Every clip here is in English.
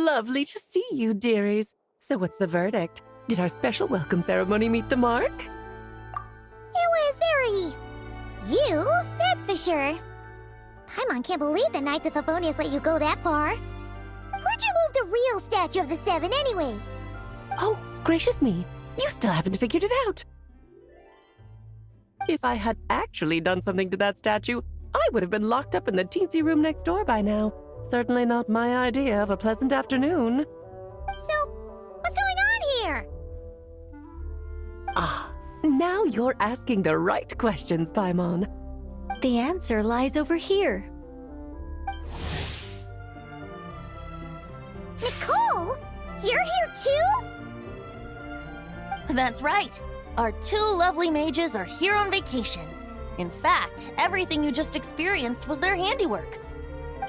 lovely to see you, dearies. So what's the verdict? Did our special welcome ceremony meet the mark? It was very... you, that's for sure. Paimon can't believe the Knights of Favonius let you go that far. Where'd you move the real statue of the Seven anyway? Oh, gracious me. You still haven't figured it out. If I had actually done something to that statue, I would have been locked up in the teensy room next door by now. Certainly not my idea of a pleasant afternoon. So, what's going on here? Ah, now you're asking the right questions, Paimon. The answer lies over here. Nicole? You're here too? That's right. Our two lovely mages are here on vacation. In fact, everything you just experienced was their handiwork.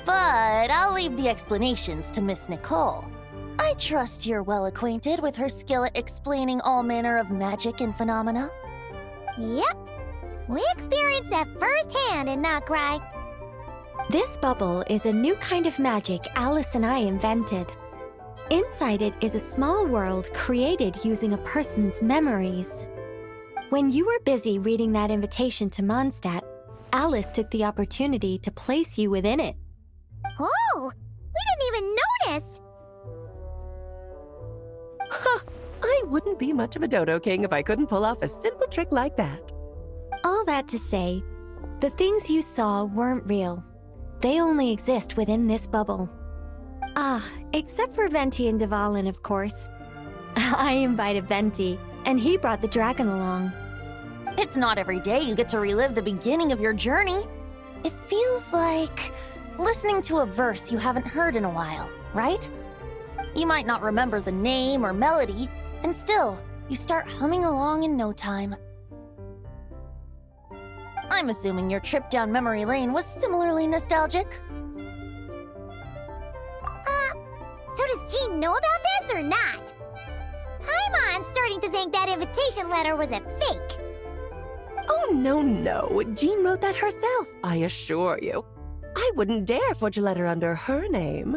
But I'll leave the explanations to Miss Nicole. I trust you're well acquainted with her skill at explaining all manner of magic and phenomena. Yep. We experienced that firsthand in Notcry. This bubble is a new kind of magic Alice and I invented. Inside it is a small world created using a person's memories. When you were busy reading that invitation to Mondstadt, Alice took the opportunity to place you within it. Oh! We didn't even notice! Ha! I wouldn't be much of a Dodo King if I couldn't pull off a simple trick like that. All that to say, the things you saw weren't real. They only exist within this bubble. Ah, except for Venti and Dvalin, of course. I invited Venti, and he brought the dragon along. It's not every day you get to relive the beginning of your journey. It feels like listening to a verse you haven't heard in a while, right? You might not remember the name or melody, and still, you start humming along in no time. I'm assuming your trip down memory lane was similarly nostalgic. So does Jean know about this or not? Paimon's starting to think that invitation letter was a fake. Oh, no. Jean wrote that herself, I assure you. I wouldn't dare forge a letter under her name.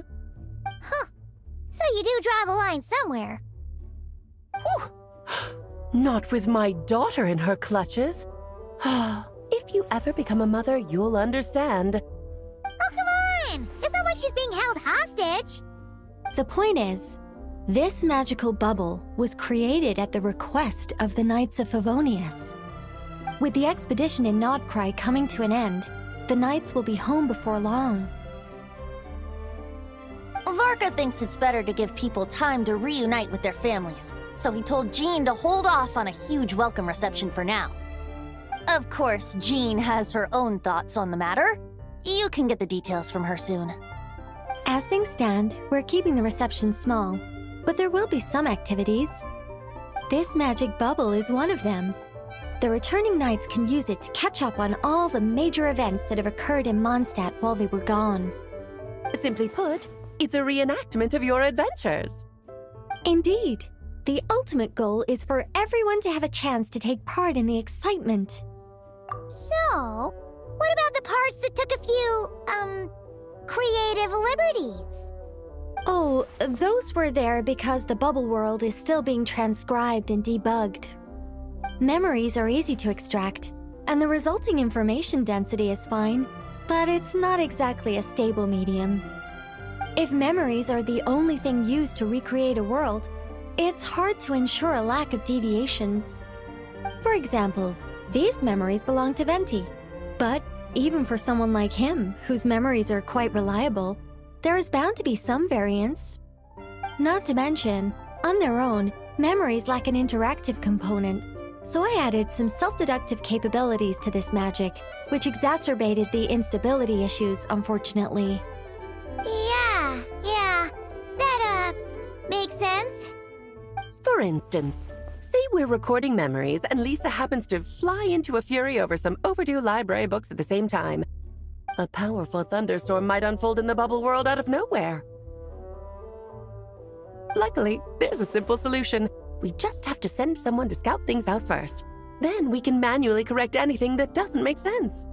Huh. So you do draw the line somewhere. Whew. Not with my daughter in her clutches. If you ever become a mother, you'll understand. Oh, come on! It's not like she's being held hostage. The point is, this magical bubble was created at the request of the Knights of Favonius. With the expedition in Nodcry coming to an end, the Knights will be home before long. Varka thinks it's better to give people time to reunite with their families, so he told Jean to hold off on a huge welcome reception for now. Of course, Jean has her own thoughts on the matter. You can get the details from her soon. As things stand, we're keeping the reception small, but there will be some activities. This magic bubble is one of them. The returning Knights can use it to catch up on all the major events that have occurred in Mondstadt while they were gone. Simply put, it's a reenactment of your adventures. Indeed. The ultimate goal is for everyone to have a chance to take part in the excitement. So, what about the parts that took a few, creative liberties? Oh, those were there because the bubble world is still being transcribed and debugged. Memories are easy to extract, and the resulting information density is fine, but it's not exactly a stable medium. If memories are the only thing used to recreate a world, it's hard to ensure a lack of deviations. For example, these memories belong to Venti, but even for someone like him, whose memories are quite reliable, there is bound to be some variance. Not to mention, on their own, memories lack an interactive component, so I added some self-deductive capabilities to this magic, which exacerbated the instability issues, unfortunately. Yeah, that, makes sense. For instance, say we're recording memories and Lisa happens to fly into a fury over some overdue library books at the same time. A powerful thunderstorm might unfold in the bubble world out of nowhere. Luckily, there's a simple solution. We just have to send someone to scout things out first. Then we can manually correct anything that doesn't make sense.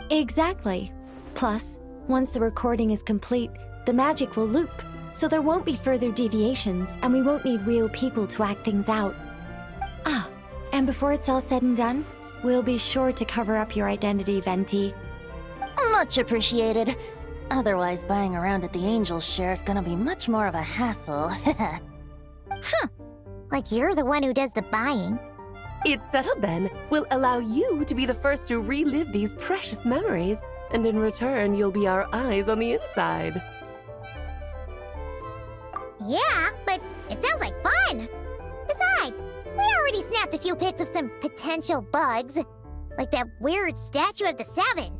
Exactly. Plus, once the recording is complete, the magic will loop, so there won't be further deviations, and we won't need real people to act things out. Ah, and before it's all said and done, we'll be sure to cover up your identity, Venti. Much appreciated. Otherwise, buying around at the Angels share is gonna be much more of a hassle. Like you're the one who does the buying. It's settled then. We'll allow you to be the first to relive these precious memories, and in return, you'll be our eyes on the inside. Yeah, but it sounds like fun! Besides, we already snapped a few pics of some potential bugs. Like that weird statue of the Seven.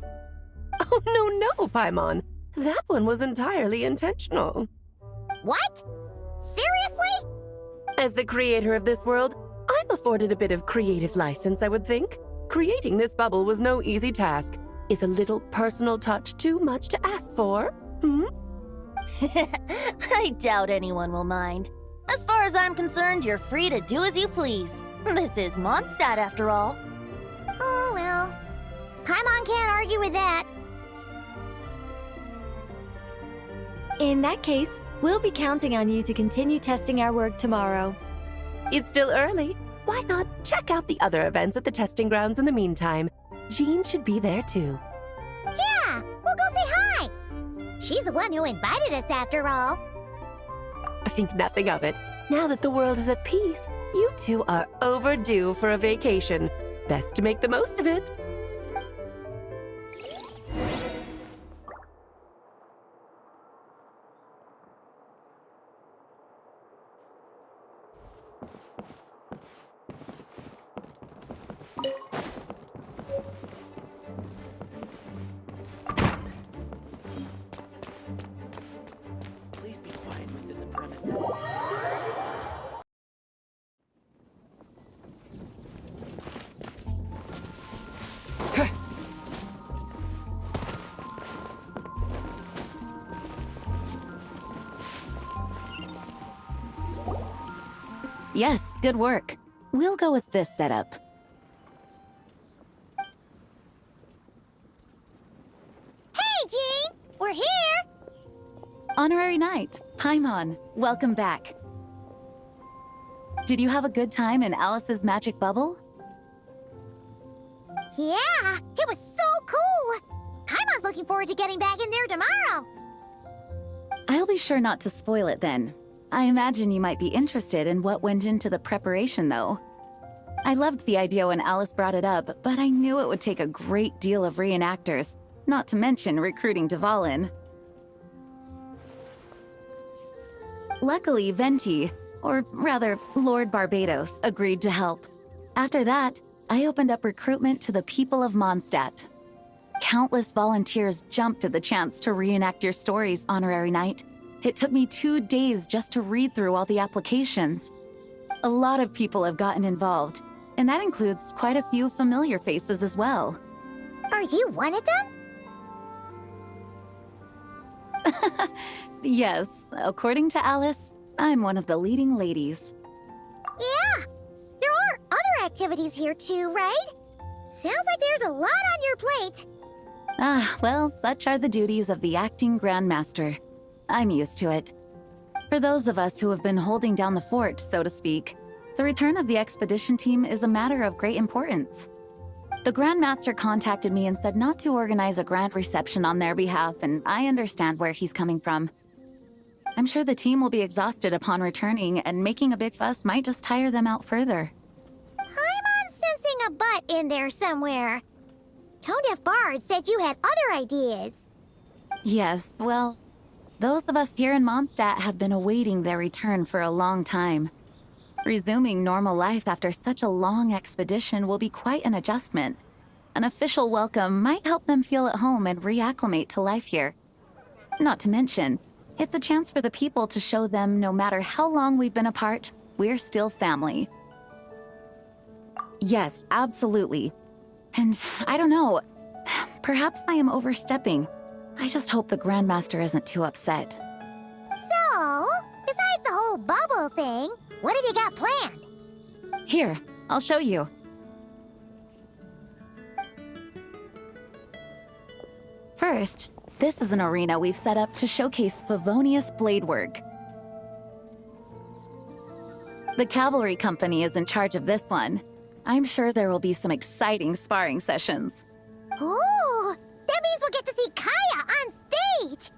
Oh, no, Paimon. That one was entirely intentional. What? Seriously? As the creator of this world, I'm afforded a bit of creative license, I would think. Creating this bubble was no easy task. Is a little personal touch too much to ask for? I doubt anyone will mind. As far as I'm concerned, you're free to do as you please. This is Mondstadt, after all. Oh, well. Paimon can't argue with that. In that case, we'll be counting on you to continue testing our work tomorrow. It's still early. Why not check out the other events at the testing grounds in the meantime? Jean should be there too. Yeah, we'll go say hi. She's the one who invited us after all. I think nothing of it. Now that the world is at peace, you two are overdue for a vacation. Best to make the most of it. Please be quiet within the premises. Yes, good work. We'll go with this setup. Hey, Jean! We're here! Honorary Knight, Paimon, welcome back. Did you have a good time in Alice's magic bubble? Yeah, it was so cool! Paimon's looking forward to getting back in there tomorrow. I'll be sure not to spoil it then. I imagine you might be interested in what went into the preparation, though. I loved the idea when Alice brought it up, but I knew it would take a great deal of reenactors, not to mention recruiting Dvalin. Luckily, Venti, or rather, Lord Barbados, agreed to help. After that, I opened up recruitment to the people of Mondstadt. Countless volunteers jumped at the chance to reenact your stories, Honorary Knight. It took me 2 days just to read through all the applications. A lot of people have gotten involved, and that includes quite a few familiar faces as well. Are you one of them? Yes, according to Alice, I'm one of the leading ladies. Yeah, there are other activities here too, right? Sounds like there's a lot on your plate. Ah, well, such are the duties of the acting Grandmaster. I'm used to it. For those of us who have been holding down the fort, so to speak, the return of the expedition team is a matter of great importance. The Grandmaster contacted me and said not to organize a grand reception on their behalf, and I understand where he's coming from. I'm sure the team will be exhausted upon returning, and making a big fuss might just tire them out further. I'm sensing a butt in there somewhere. Tone-deaf Bard said you had other ideas. Yes, well, those of us here in Mondstadt have been awaiting their return for a long time. Resuming normal life after such a long expedition will be quite an adjustment. An official welcome might help them feel at home and reacclimate to life here. Not to mention, it's a chance for the people to show them no matter how long we've been apart, we're still family. Yes, absolutely. And I don't know, perhaps I am overstepping. I just hope the Grandmaster isn't too upset. So, besides the whole bubble thing, what have you got planned? Here, I'll show you. First, This is an arena we've set up to showcase Favonius blade work. The cavalry company is in charge of this one. I'm sure there will be some exciting sparring sessions. Ooh, that means we'll get to see Kaya on stage!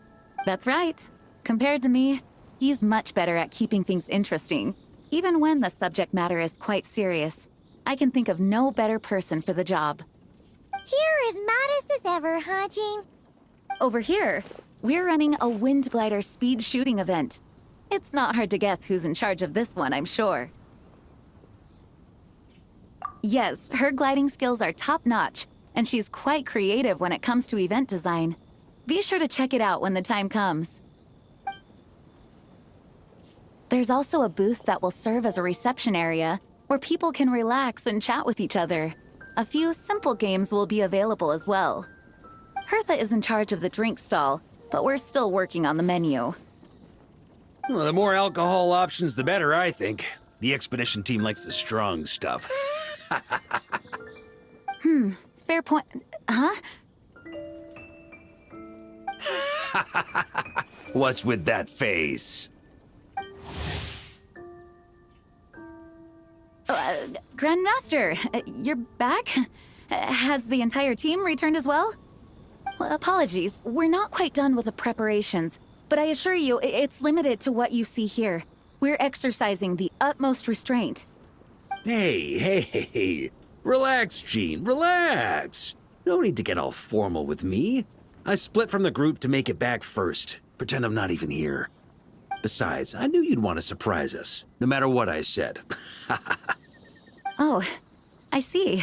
That's right. Compared to me, he's much better at keeping things interesting, even when the subject matter is quite serious. I can think of no better person for the job. You're as modest as ever, huh, Jean? Over here, we're running a wind glider speed shooting event. It's not hard to guess who's in charge of this one, I'm sure. Yes, her gliding skills are top-notch, and she's quite creative when it comes to event design. Be sure to check it out when the time comes. There's also a booth that will serve as a reception area, where people can relax and chat with each other. A few simple games will be available as well. Hertha is in charge of the drink stall, but we're still working on the menu. Well, the more alcohol options, the better, I think. The expedition team likes the strong stuff. Fair point. Huh? What's with that face? Grandmaster, you're back? Has the entire team returned as well? Well, apologies, we're not quite done with the preparations, but I assure you, it's limited to what you see here. We're exercising the utmost restraint. Hey. Relax, Jean, relax. No need to get all formal with me. I split from the group to make it back first. Pretend I'm not even here. Besides, I knew you'd want to surprise us, no matter what I said. Oh, I see.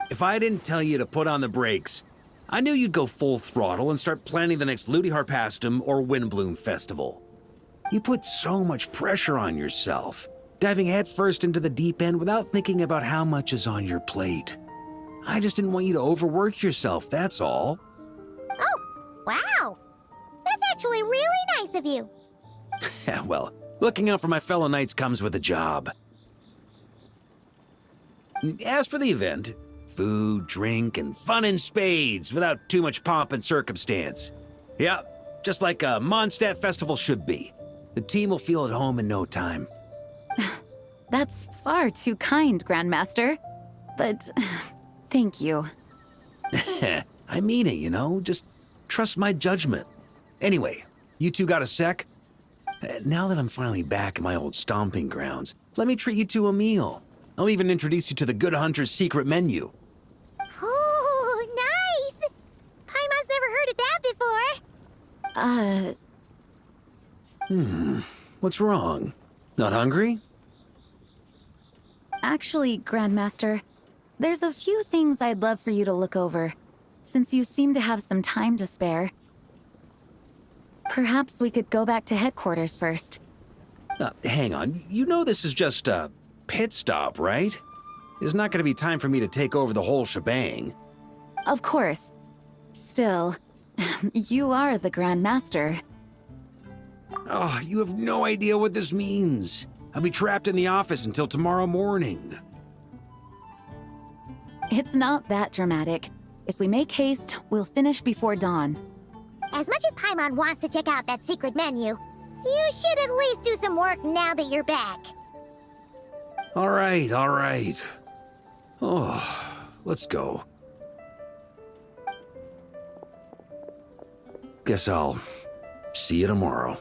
If I didn't tell you to put on the brakes, I knew you'd go full throttle and start planning the next Ludi Harpastum or Windbloom Festival. You put so much pressure on yourself, diving headfirst into the deep end without thinking about how much is on your plate. I just didn't want you to overwork yourself, that's all. Oh, wow! That's actually really nice of you. Well, looking out for my fellow knights comes with a job. As for the event, food, drink, and fun in spades without too much pomp and circumstance. Yeah, just like a Mondstadt festival should be. The team will feel at home in no time. That's far too kind, Grandmaster. But thank you. I mean it, you know? Just trust my judgment. Anyway, you two got a sec? Now that I'm finally back in my old stomping grounds, let me treat you to a meal. I'll even introduce you to the Good Hunter's secret menu. Oh, nice! Paimon's never heard of that before. What's wrong? Not hungry? Actually, Grandmaster, there's a few things I'd love for you to look over, since you seem to have some time to spare. Perhaps we could go back to headquarters first. Hang on. You know this is just a pit stop, right? There's not going to be time for me to take over the whole shebang. Of course. Still, you are the Grandmaster. Oh, you have no idea what this means. I'll be trapped in the office until tomorrow morning. It's not that dramatic. If we make haste, we'll finish before dawn. As much as Paimon wants to check out that secret menu, you should at least do some work now that you're back. All right. Oh, let's go. Guess I'll see you tomorrow.